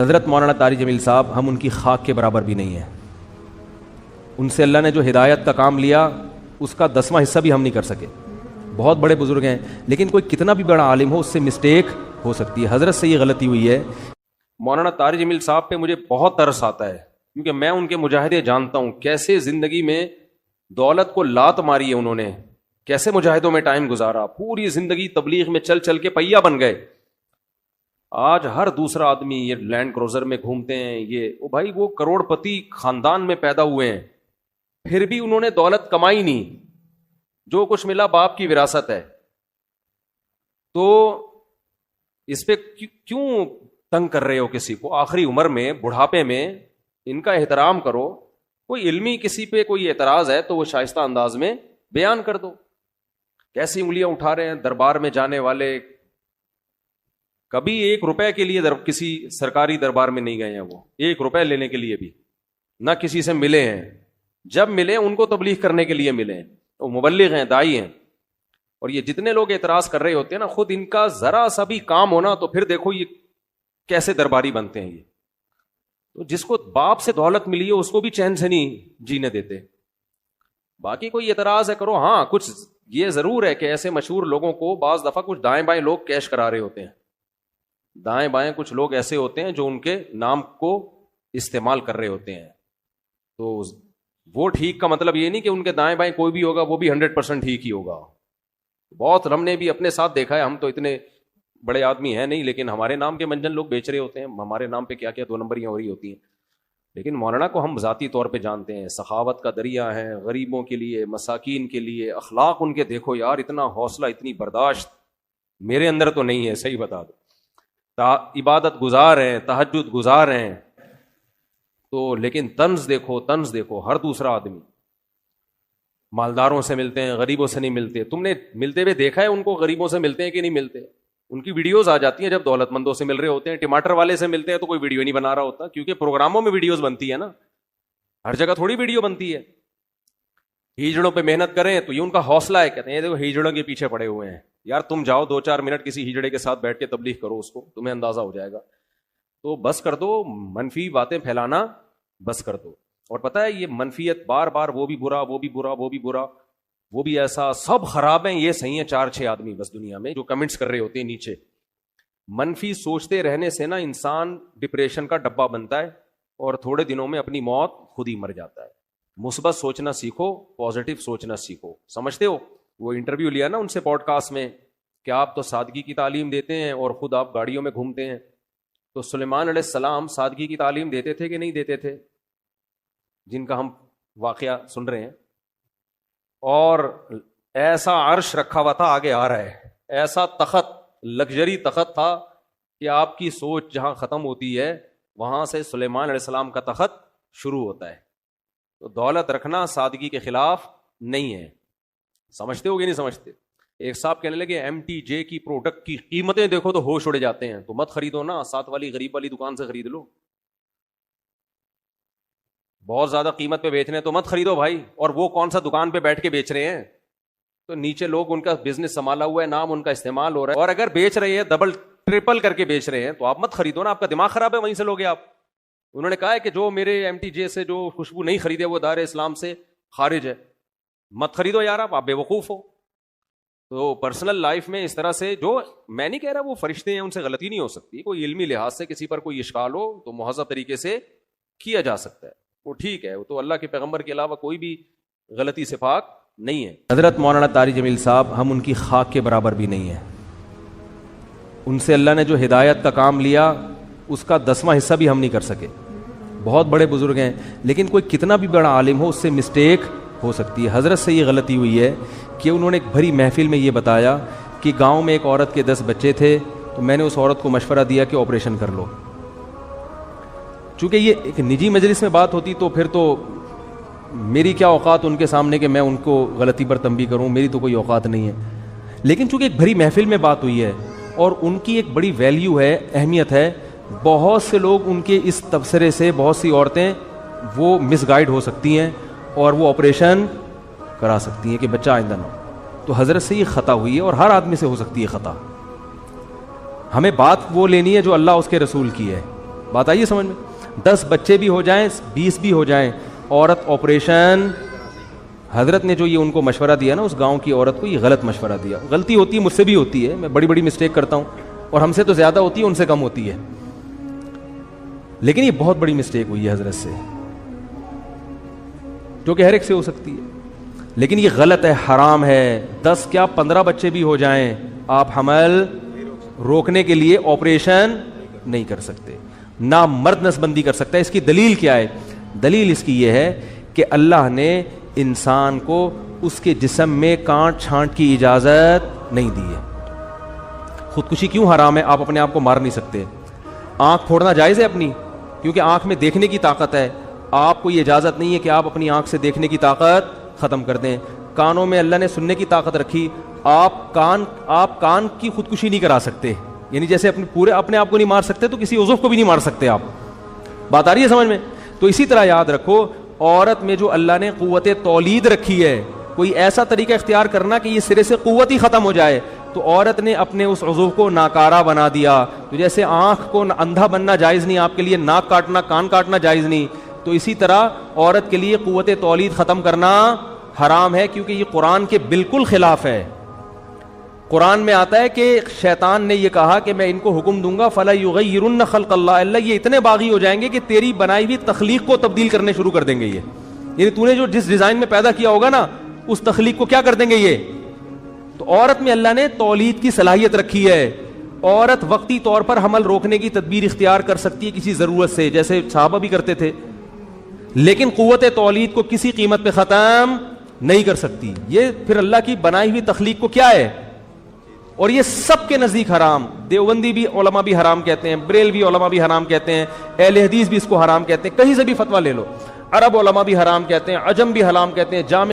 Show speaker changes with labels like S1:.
S1: حضرت مولانا طارق جمیل صاحب ہم ان کی خاک کے برابر بھی نہیں ہیں. ان سے اللہ نے جو ہدایت کا کام لیا اس کا 10واں حصہ بھی ہم نہیں کر سکے. بہت بڑے بزرگ ہیں لیکن کوئی کتنا بھی بڑا عالم ہو اس سے مسٹیک ہو سکتی ہے. حضرت سے یہ غلطی ہوئی ہے. مولانا طارق جمیل صاحب پہ مجھے بہت ترس آتا ہے کیونکہ میں ان کے مجاہدے جانتا ہوں، کیسے زندگی میں دولت کو لات ماری ہے انہوں نے، کیسے مجاہدوں میں ٹائم گزارا، پوری زندگی تبلیغ میں چل چل کے پہیا بن گئے. آج ہر دوسرا آدمی یہ لینڈ کروزر میں گھومتے ہیں، یہ بھائی وہ کروڑ پتی خاندان میں پیدا ہوئے ہیں، پھر بھی انہوں نے دولت کمائی نہیں، جو کچھ ملا باپ کی وراثت ہے. تو اس پہ کیوں تنگ کر رہے ہو کسی کو؟ آخری عمر میں، بڑھاپے میں ان کا احترام کرو. کوئی علمی کسی پہ کوئی اعتراض ہے تو وہ شائستہ انداز میں بیان کر دو. کیسی انگلیاں اٹھا رہے ہیں دربار میں جانے والے، کبھی 1 روپے کے لیے کسی سرکاری دربار میں نہیں گئے ہیں، وہ 1 روپے لینے کے لیے بھی نہ کسی سے ملے ہیں. جب ملے ان کو تبلیغ کرنے کے لیے ملے ہیں، وہ مبلغ ہیں، دائی ہیں. اور یہ جتنے لوگ اعتراض کر رہے ہوتے ہیں نا، خود ان کا ذرا سا بھی کام ہونا تو پھر دیکھو یہ کیسے درباری بنتے ہیں. یہ تو جس کو باپ سے دولت ملی ہے اس کو بھی چین سے نہیں جینے دیتے. باقی کوئی اعتراض ہے کرو. ہاں کچھ یہ ضرور ہے کہ ایسے مشہور لوگوں کو بعض دفعہ کچھ دائیں بائیں لوگ کیش کرا رہے ہوتے ہیں. دائیں بائیں کچھ لوگ ایسے ہوتے ہیں جو ان کے نام کو استعمال کر رہے ہوتے ہیں. تو وہ ٹھیک کا مطلب یہ نہیں کہ ان کے دائیں بائیں کوئی بھی ہوگا وہ بھی 100% ٹھیک ہی ہوگا. بہت ہم نے بھی اپنے ساتھ دیکھا ہے. ہم تو اتنے بڑے آدمی ہیں نہیں، لیکن ہمارے نام کے منجن لوگ بیچ رہے ہوتے ہیں. ہمارے نام پہ کیا کیا 2 نمبریاں ہو رہی ہوتی ہیں. لیکن مولانا کو ہم ذاتی طور پہ جانتے ہیں، سخاوت کا دریا ہے، غریبوں کے لیے، مساکین کے لیے. اخلاق ان کے دیکھو یار، اتنا حوصلہ، اتنی برداشت میرے اندر تو نہیں ہے، صحیح بتا دو. عبادت گزار ہیں، تہجد گزار ہیں، تو لیکن طنز دیکھو. ہر دوسرا آدمی مالداروں سے ملتے ہیں، غریبوں سے نہیں ملتے. تم نے ملتے ہوئے دیکھا ہے ان کو؟ غریبوں سے ملتے ہیں کہ نہیں ملتے؟ ان کی ویڈیوز آ جاتی ہیں جب دولت مندوں سے مل رہے ہوتے ہیں. ٹماٹر والے سے ملتے ہیں تو کوئی ویڈیو نہیں بنا رہا ہوتا، کیونکہ پروگراموں میں ویڈیوز بنتی ہے نا، ہر جگہ تھوڑی ویڈیو بنتی ہے. ہیجڑوں پہ محنت کریں تو یہ ان کا حوصلہ ہے. کہتے ہیں دیکھو ہیجڑوں کے پیچھے پڑے ہوئے ہیں. یار تم جاؤ 2-4 منٹ کسی ہیجڑے کے ساتھ بیٹھ کے تبلیغ کرو، اس کو تمہیں اندازہ ہو جائے گا. تو بس کر دو منفی باتیں پھیلانا، بس کر دو. اور پتہ ہے یہ منفیت بار بار، وہ بھی برا، وہ بھی برا، وہ بھی برا، وہ بھی ایسا، سب خراب ہیں، یہ صحیح ہیں 4-6 آدمی بس دنیا میں جو کمنٹس کر رہے ہوتے ہیں نیچے. منفی سوچتے رہنے سے نا انسان ڈپریشن کا ڈبہ بنتا ہے اور تھوڑے دنوں میں اپنی موت خود ہی مر جاتا ہے. مثبت سوچنا سیکھو، پازیٹیو سوچنا سیکھو. سمجھتے ہو؟ وہ انٹرویو لیا نا ان سے پوڈ کاسٹ میں کہ آپ تو سادگی کی تعلیم دیتے ہیں اور خود آپ گاڑیوں میں گھومتے ہیں. تو سلیمان علیہ السلام سادگی کی تعلیم دیتے تھے کہ نہیں دیتے تھے؟ جن کا ہم واقعہ سن رہے ہیں. اور ایسا عرش رکھا ہوا تھا، آگے آ رہا ہے، ایسا تخت، لگژری تخت تھا کہ آپ کی سوچ جہاں ختم ہوتی ہے وہاں سے سلیمان علیہ السلام کا تخت شروع ہوتا ہے. تو دولت رکھنا سادگی کے خلاف نہیں ہے. سمجھتے ہو کہ نہیں سمجھتے؟ ایک صاحب کہنے لگے MTJ کی پروڈکٹ کی قیمتیں دیکھو تو ہوش اڑے جاتے ہیں. تو مت خریدو نا، ساتھ والی غریب والی دکان سے خرید لو. بہت زیادہ قیمت پہ بیچ رہے ہیں تو مت خریدو بھائی. اور وہ کون سا دکان پہ بیٹھ کے بیچ رہے ہیں؟ تو نیچے لوگ ان کا بزنس سنبھالا ہوا ہے، نام ان کا استعمال ہو رہا ہے، اور اگر بیچ رہے ہیں ڈبل ٹرپل کر کے بیچ رہے ہیں تو آپ مت خریدو نا. آپ کا دماغ خراب ہے، وہیں سے لوگے آپ. انہوں نے کہا ہے کہ جو میرے MTJ سے جو خوشبو نہیں خریدے وہ دار اسلام سے خارج ہے. مت خریدو یار، آپ بے وقوف ہو. تو پرسنل لائف میں اس طرح سے، جو میں نہیں کہہ رہا وہ فرشتے ہیں ان سے غلطی نہیں ہو سکتی، کوئی علمی لحاظ سے کسی پر کوئی اشکال ہو تو مہذب طریقے سے کیا جا سکتا ہے، وہ ٹھیک ہے. وہ تو اللہ کے پیغمبر کے علاوہ کوئی بھی غلطی سے پاک نہیں ہے. حضرت مولانا طارق جمیل صاحب ہم ان کی خاک کے برابر بھی نہیں ہیں. ان سے اللہ نے جو ہدایت کا کام لیا اس کا 10واں حصہ بھی ہم نہیں کر سکے. بہت بڑے بزرگ ہیں لیکن کوئی کتنا بھی بڑا عالم ہو اس سے مسٹیک ہو سکتی ہے. حضرت سے یہ غلطی ہوئی ہے کہ انہوں نے ایک بھری محفل میں یہ بتایا کہ گاؤں میں ایک عورت کے 10 بچے تھے تو میں نے اس عورت کو مشورہ دیا کہ آپریشن کر لو. چونکہ یہ ایک نجی مجلس میں بات ہوتی تو پھر تو میری کیا اوقات ان کے سامنے کہ میں ان کو غلطی پر تنبیہ کروں، میری تو کوئی اوقات نہیں ہے. لیکن چونکہ ایک بھری محفل میں بات ہوئی ہے اور ان کی ایک بڑی ویلیو ہے، اہمیت ہے، بہت سے لوگ ان کے اس تبصرے سے، بہت سی عورتیں وہ مس گائیڈ ہو سکتی ہیں اور وہ آپریشن کرا سکتی ہیں کہ بچہ آئندہ نہ ہو. تو حضرت سے یہ خطا ہوئی ہے اور ہر آدمی سے ہو سکتی ہے خطا. ہمیں بات وہ لینی ہے جو اللہ اس کے رسول کی ہے. بات آئیے سمجھ میں؟ 10 بچے بھی ہو جائیں 20 بھی ہو جائیں، عورت آپریشن، حضرت نے جو یہ ان کو مشورہ دیا نا، اس گاؤں کی عورت کو یہ غلط مشورہ دیا. غلطی ہوتی ہے، مجھ سے بھی ہوتی ہے، میں بڑی بڑی مسٹیک کرتا ہوں، اور ہم سے تو زیادہ ہوتی ہے، ان سے کم ہوتی ہے، لیکن یہ بہت بڑی مسٹیک ہوئی ہے حضرت سے، جو کہ ہر ایک سے ہو سکتی ہے، لیکن یہ غلط ہے، حرام ہے. 10 کیا 15 بچے بھی ہو جائیں، آپ حمل روکنے کے لیے آپریشن نہیں کر سکتے، نہ مرد نسبندی کر سکتا ہے. اس کی دلیل کیا ہے؟ دلیل اس کی یہ ہے کہ اللہ نے انسان کو اس کے جسم میں کانٹ چھانٹ کی اجازت نہیں دی ہے. خودکشی کیوں حرام ہے؟ آپ اپنے آپ کو مار نہیں سکتے. آنکھ پھوڑنا جائز ہے اپنی، کیونکہ آنکھ میں دیکھنے کی طاقت ہے. آپ کو یہ اجازت نہیں ہے کہ آپ اپنی آنکھ سے دیکھنے کی طاقت ختم کر دیں. کانوں میں اللہ نے سننے کی طاقت رکھی، آپ کان کی خودکشی نہیں کرا سکتے، یعنی جیسے اپنے آپ کو نہیں مار سکتے تو کسی عضو کو بھی نہیں مار سکتے آپ. بات آ رہی ہے سمجھ میں؟ تو اسی طرح یاد رکھو، عورت میں جو اللہ نے قوت تولید رکھی ہے، کوئی ایسا طریقہ اختیار کرنا کہ یہ سرے سے قوت ہی ختم ہو جائے، تو عورت نے اپنے اس عضو کو ناکارہ بنا دیا. تو جیسے آنکھ کو اندھا بننا جائز نہیں آپ کے لیے، ناک کاٹنا کان کاٹنا جائز نہیں، تو اسی طرح عورت کے لیے قوت تولید ختم کرنا حرام ہے، کیونکہ یہ قرآن کے بالکل خلاف ہے. قرآن میں آتا ہے کہ شیطان نے یہ کہا کہ میں ان کو حکم دوں گا فَلَا يُغَيِّرُنَّ خَلْقَ اللَّهِ، اللہ یہ اتنے باغی ہو جائیں گے کہ تیری بنائی ہوئی تخلیق کو تبدیل کرنے شروع کر دیں گے. یہ یعنی تو نے جو جس ڈیزائن میں پیدا کیا ہوگا نا، اس تخلیق کو کیا کر دیں گے یہ. تو عورت میں اللہ نے تولید کی صلاحیت رکھی ہے. عورت وقتی طور پر حمل روکنے کی تدبیر اختیار کر سکتی ہے کسی ضرورت سے، جیسے صحابہ بھی کرتے تھے، لیکن قوت تولید کو کسی قیمت پہ ختم نہیں کر سکتی. یہ پھر اللہ کی بنائی ہوئی تخلیق کو کیا ہے، اور یہ سب کے نزدیک حرام. دیوبندی بھی علماء بھی حرام کہتے ہیں، بریلوی علماء بھی حرام کہتے ہیں، اہل حدیث بھی اس کو حرام کہتے ہیں، کہیں سے بھی فتویٰ لے لو. عرب علماء بھی حرام کہتے ہیں، عجم بھی حرام کہتے ہیں، جامع